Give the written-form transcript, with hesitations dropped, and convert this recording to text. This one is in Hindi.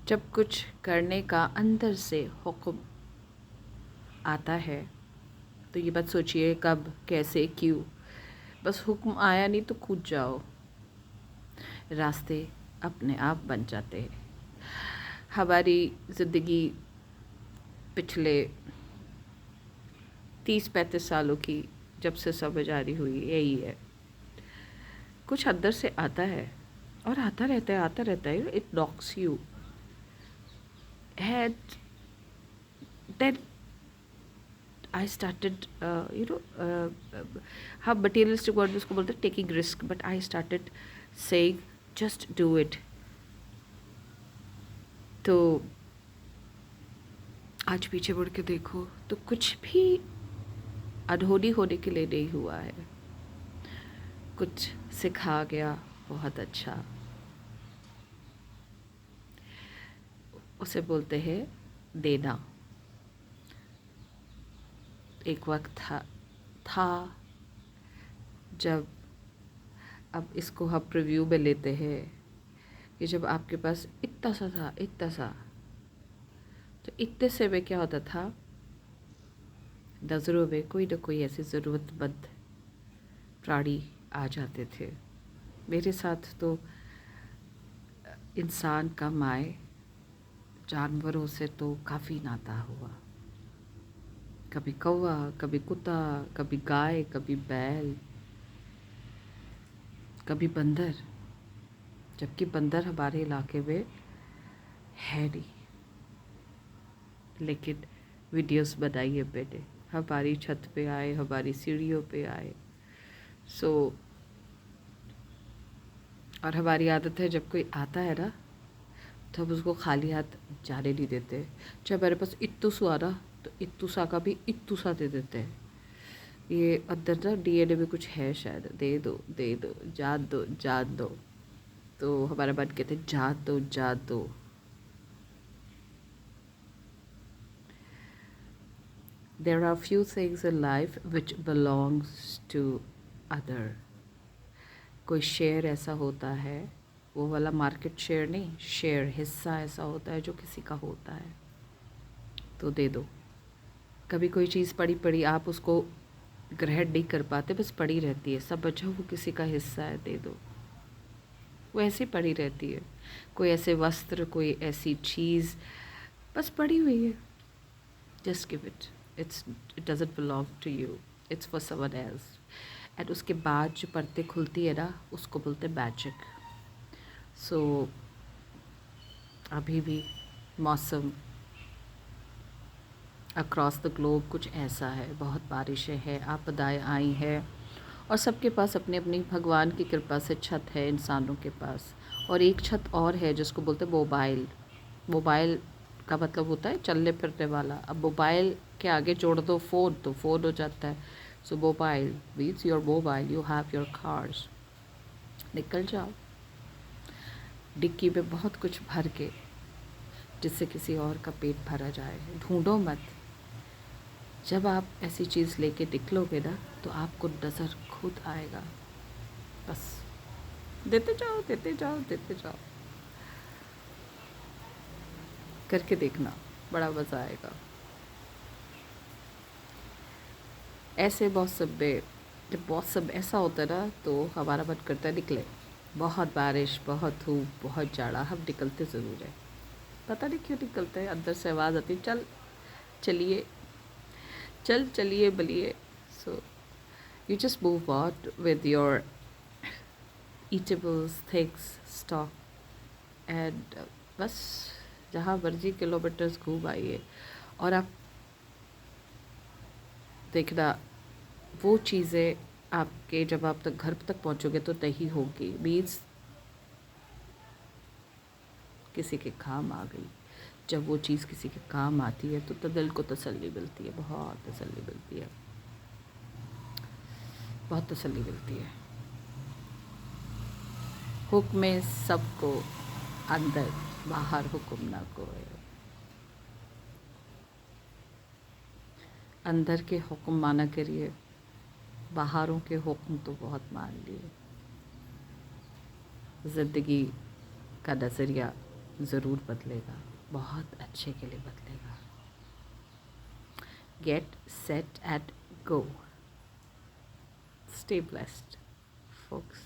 जब कुछ करने का अंदर से हुक्म आता है तो ये बात सोचिए कब, कैसे, क्यों। बस हुक्म आया नहीं तो कूद जाओ, रास्ते अपने आप बन जाते हैं। हमारी ज़िंदगी पिछले 30-35 सालों की जब से समझ आ रही हुई यही है, कुछ अंदर से आता है और आता रहता है, it knocks you and then I started हम मटेरियलिस्टिक वर्ड में उसको बोलते हैं taking risk, but I started saying just do it. तो आज पीछे मुड़ के देखो तो कुछ भी अनहोनी होने के लिए नहीं हुआ है, कुछ सिखा गया बहुत अच्छा। उसे बोलते हैं देना। एक वक्त था जब, अब इसको हम प्रीव्यू में लेते हैं कि जब आपके पास इतना सा था, इतना सा, तो इतने से में क्या होता था, नज़रों में कोई ना कोई ऐसी ज़रूरतमंद प्राणी आ जाते थे। मेरे साथ तो इंसान कम आए, जानवरों से तो काफ़ी नाता हुआ। कभी कौवा, कभी कुत्ता, कभी गाय, कभी बैल, कभी बंदर, जबकि बंदर हमारे इलाके में है नहीं, लेकिन वीडियोस बनाइए बेटे, हमारी छत पे आए, हमारी सीढ़ियों पे आए। सो और हमारी आदत है जब कोई आता है ना तो हम उसको खाली हाथ जाने नहीं देते। जब मेरे पास इत्तू सा आ ना तो इत्तू सा का भी इत्तू सा दे देते हैं। ये अंदर ना डीएनए में कुछ है शायद, दे दो दे दो, जान दो जान दो। तो हमारा मन कहते हैं जान दो जान दो। There are few things in life which belongs to other. कोई शेयर ऐसा होता है, वो वाला मार्केट शेयर नहीं, शेयर हिस्सा ऐसा होता है जो किसी का होता है, तो दे दो। कभी कोई चीज़ पड़ी पड़ी आप उसको ग्रहण नहीं कर पाते, बस पड़ी रहती है, सब बचा वो किसी का हिस्सा है, दे दो। वो ऐसी पड़ी रहती है, कोई ऐसे वस्त्र, कोई ऐसी चीज़ बस पड़ी हुई है, just give it. It doesn't belong to you, it's for someone else. And उसके बाद जो परतें खुलती है ना, उसको बोलते हैं मैजिक। सो अभी भी मौसम अक्रॉस द ग्लोब कुछ ऐसा है, बहुत बारिशें हैं, आपदाएं आई हैं, और सबके पास अपनी अपनी भगवान की कृपा से छत है इंसानों के पास। और एक छत और है जिसको बोलते हैं मोबाइल। मोबाइल का मतलब होता है चलने फिरने वाला। अब मोबाइल के आगे जोड़ दो फ़ोन तो फ़ोन हो जाता है। So mobile means your mobile, you have your cars. निकल जाओ डिक्की में बहुत कुछ भर के, जिससे किसी और का पेट भरा जाए। ढूंढो मत, जब आप ऐसी चीज़ लेके निकलोगे ना तो आपको नज़र खुद आएगा। बस देते जाओ देते जाओ देते जाओ, करके देखना, बड़ा मज़ा आएगा। ऐसे मौसम में जब मौसम ऐसा होता है ना तो हमारा मन करता है निकले। बहुत बारिश, बहुत धूप, बहुत जाड़ा, हम निकलते ज़रूर है। पता नहीं क्यों निकलते हैं, अंदर से आवाज़ आती है चल चलिए, चल चलिए बलिए। So you just move out with your eatables, things, stock, and बस जहाँ मर्जी किलोमीटर्स घूम आइए। और आप देखना वो चीज़ें आपके जब आप तक घर तक पहुँचोगे तो नहीं होगी, मीन्स किसी के काम आ गई। जब वो चीज़ किसी के काम आती है तो दिल को तसल्ली मिलती है, बहुत तसल्ली मिलती है, बहुत तसल्ली मिलती है। हुक्म में सबको अंदर, बाहर हुक्म ना कोई। अंदर के हुक्म माना करिए, बाहरों के हुक्म तो बहुत मान लिए। ज़िंदगी का नज़रिया ज़रूर बदलेगा, बहुत अच्छे के लिए बदलेगा। Get set at go. Stay blessed folks.